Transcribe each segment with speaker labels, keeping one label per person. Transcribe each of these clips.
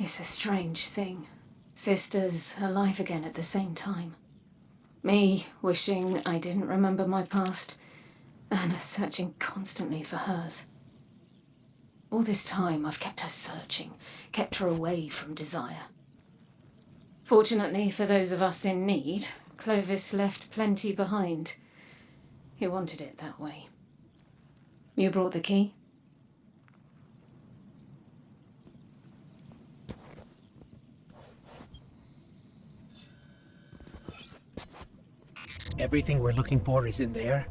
Speaker 1: It's a strange thing. Sisters alive again at the same time. Me wishing I didn't remember my past, Anna searching constantly for hers. All this time I've kept her searching, kept her away from desire. Fortunately for those of us in need, Clovis left plenty behind. He wanted it that way. You brought the key?
Speaker 2: Everything we're looking for is in there?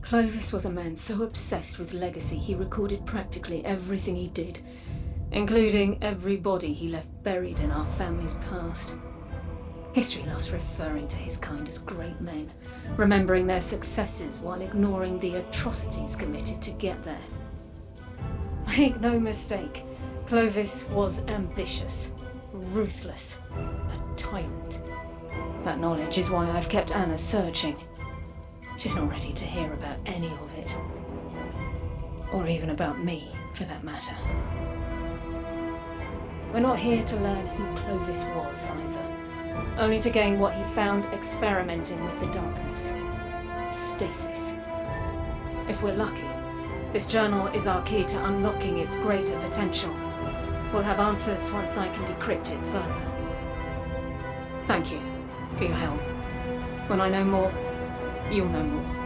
Speaker 1: Clovis was a man so obsessed with legacy he recorded practically everything he did, including every body he left buried in our family's past. History loves referring to his kind as great men, remembering their successes while ignoring the atrocities committed to get there. Make no mistake, Clovis was ambitious, ruthless, a tyrant. That knowledge is why I've kept Anna searching. She's not ready to hear about any of it. Or even about me, for that matter. We're not here to learn who Clovis was, either. Only to gain what he found experimenting with the darkness. Stasis. If we're lucky, this journal is our key to unlocking its greater potential. We'll have answers once I can decrypt it further. Thank you for your help. When I know more, you'll know more.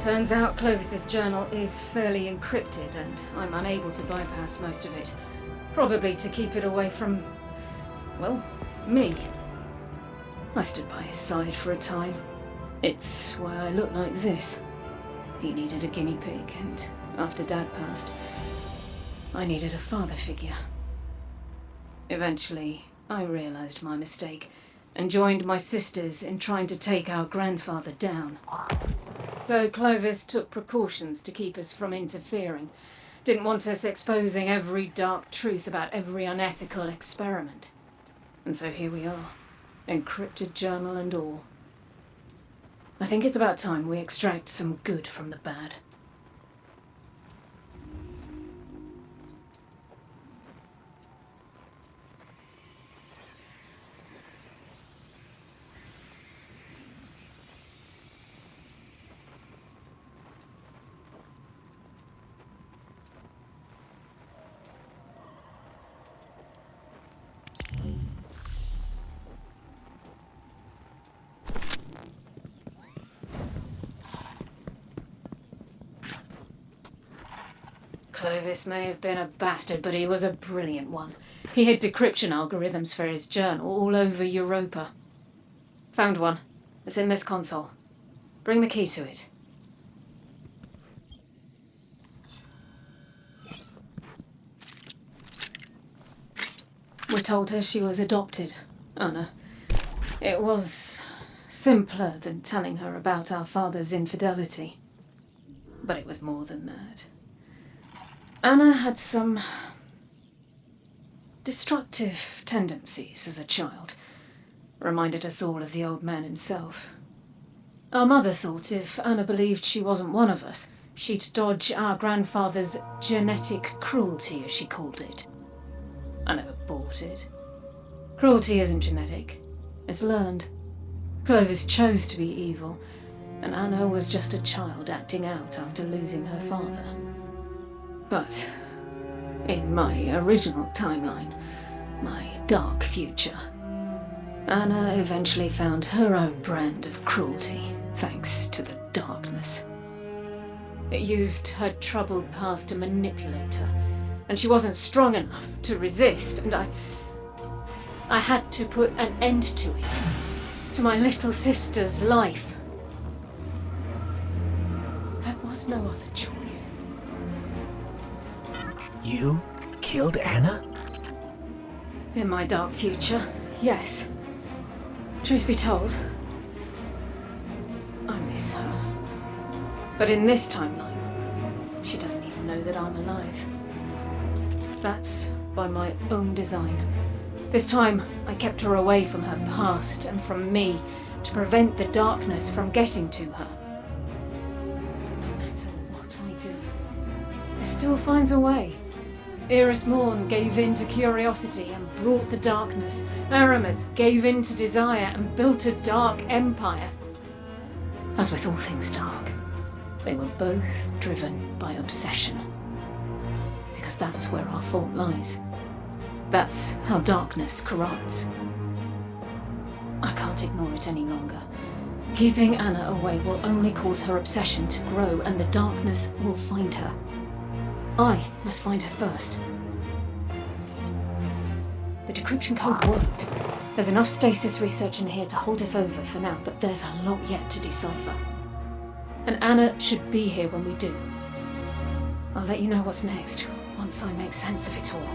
Speaker 1: Turns out Clovis's journal is fairly encrypted, and I'm unable to bypass most of it. Probably to keep it away from, well, me. I stood by his side for a time. It's why I look like this. He needed a guinea pig, and after Dad passed, I needed a father figure. Eventually, I realized my mistake and joined my sisters in trying to take our grandfather down. So Clovis took precautions to keep us from interfering. Didn't want us exposing every dark truth about every unethical experiment. And so here we are, encrypted journal and all. I think it's about time we extract some good from the bad. Clovis may have been a bastard, but he was a brilliant one. He hid decryption algorithms for his journal all over Europa. Found one. It's in this console. Bring the key to it. We told her she was adopted, Anna. It was simpler than telling her about our father's infidelity. But it was more than that. Anna had some destructive tendencies as a child. Reminded us all of the old man himself. Our mother thought if Anna believed she wasn't one of us, she'd dodge our grandfather's genetic cruelty, as she called it. I never bought it. Cruelty isn't genetic. It's learned. Clovis chose to be evil, and Anna was just a child acting out after losing her father. But in my original timeline, my dark future, Anna eventually found her own brand of cruelty, thanks to the darkness. It used her troubled past to manipulate her, and she wasn't strong enough to resist, and I had to put an end to it, to my little sister's life. There was no other choice.
Speaker 2: You killed Anna?
Speaker 1: In my dark future, yes. Truth be told, I miss her. But in this timeline, she doesn't even know that I'm alive. That's by my own design. This time, I kept her away from her past and from me to prevent the darkness from getting to her. But no matter what I do, it still finds a way. Iris Morn gave in to curiosity and brought the darkness. Aramis gave in to desire and built a dark empire. As with all things dark, they were both driven by obsession. Because that's where our fault lies. That's how darkness corrupts. I can't ignore it any longer. Keeping Anna away will only cause her obsession to grow, and the darkness will find her. I must find her first. The decryption code worked. There's enough stasis research in here to hold us over for now, but there's a lot yet to decipher. And Anna should be here when we do. I'll let you know what's next, once I make sense of it all.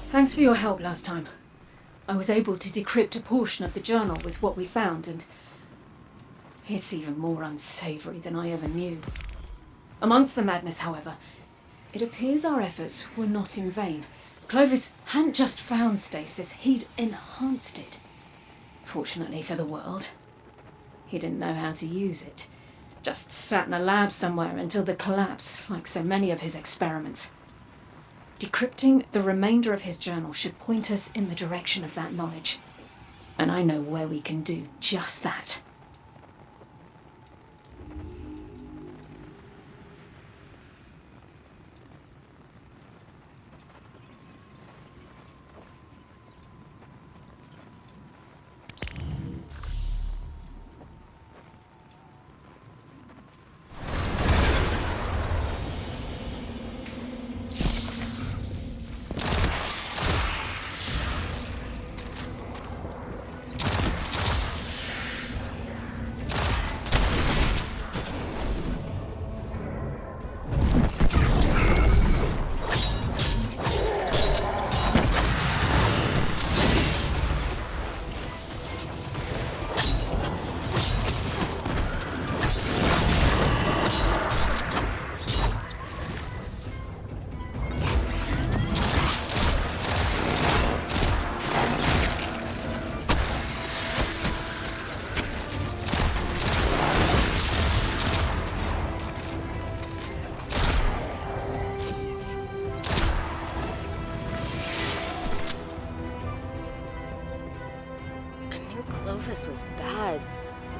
Speaker 1: Thanks for your help last time. I was able to decrypt a portion of the journal with what we found, and it's even more unsavory than I ever knew. Amongst the madness, however, it appears our efforts were not in vain. Clovis hadn't just found stasis, he'd enhanced it. Fortunately for the world, he didn't know how to use it. Just sat in a lab somewhere until the collapse, like so many of his experiments. Decrypting the remainder of his journal should point us in the direction of that knowledge. And I know where we can do just that.
Speaker 3: Clovis was bad,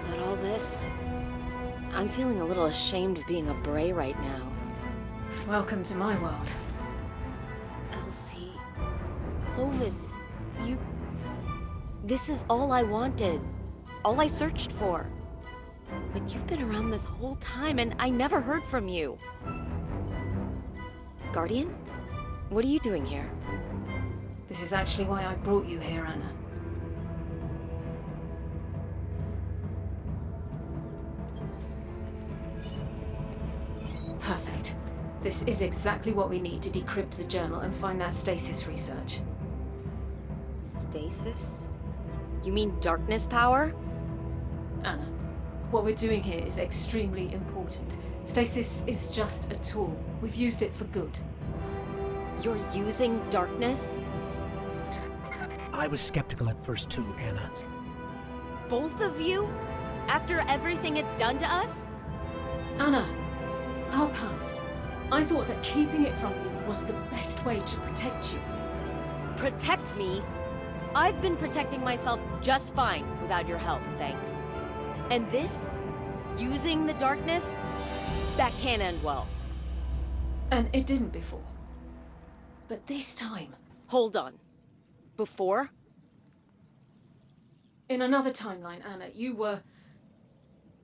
Speaker 3: but all this... I'm feeling a little ashamed of being a Bray right now.
Speaker 1: Welcome to my world.
Speaker 3: Elsie... Clovis, you... This is all I wanted. All I searched for. But you've been around this whole time and I never heard from you. Guardian? What are you doing here?
Speaker 1: This is actually why I brought you here, Anna. Perfect. This is exactly what we need to decrypt the journal and find that stasis research.
Speaker 3: Stasis? You mean darkness power?
Speaker 1: Anna, what we're doing here is extremely important. Stasis is just a tool. We've used it for good.
Speaker 3: You're using darkness?
Speaker 2: I was skeptical at first too, Anna.
Speaker 3: Both of you? After everything it's done to us?
Speaker 1: Anna, our past. I thought that keeping it from you was the best way to protect you.
Speaker 3: Protect me? I've been protecting myself just fine without your help, thanks. And this? Using the darkness? That can't end well.
Speaker 1: And it didn't before. But this time,
Speaker 3: Hold on. Before?
Speaker 1: in another timeline, Anna, you were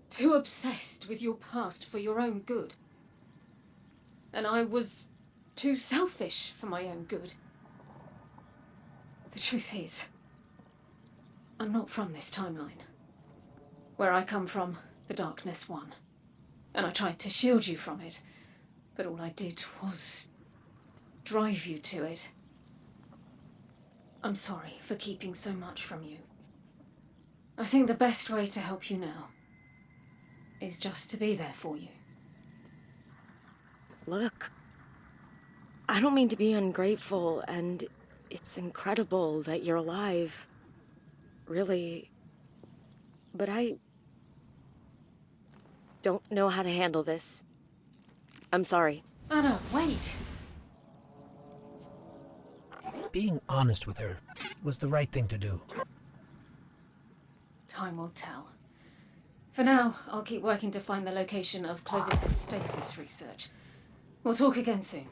Speaker 1: too obsessed with your past for your own good. And I was too selfish for my own good. The truth is, I'm not from this timeline. Where I come from, the darkness won. And I tried to shield you from it, but all I did was drive you to it. I'm sorry for keeping so much from you. I think the best way to help you now is just to be there for you.
Speaker 3: Look, I don't mean to be ungrateful, and it's incredible that you're alive. Really. But I don't know how to handle this. I'm sorry.
Speaker 1: Anna, wait!
Speaker 2: Being honest with her was the right thing to do.
Speaker 1: Time will tell. For now, I'll keep working to find the location of Clovis's stasis research. We'll talk again soon.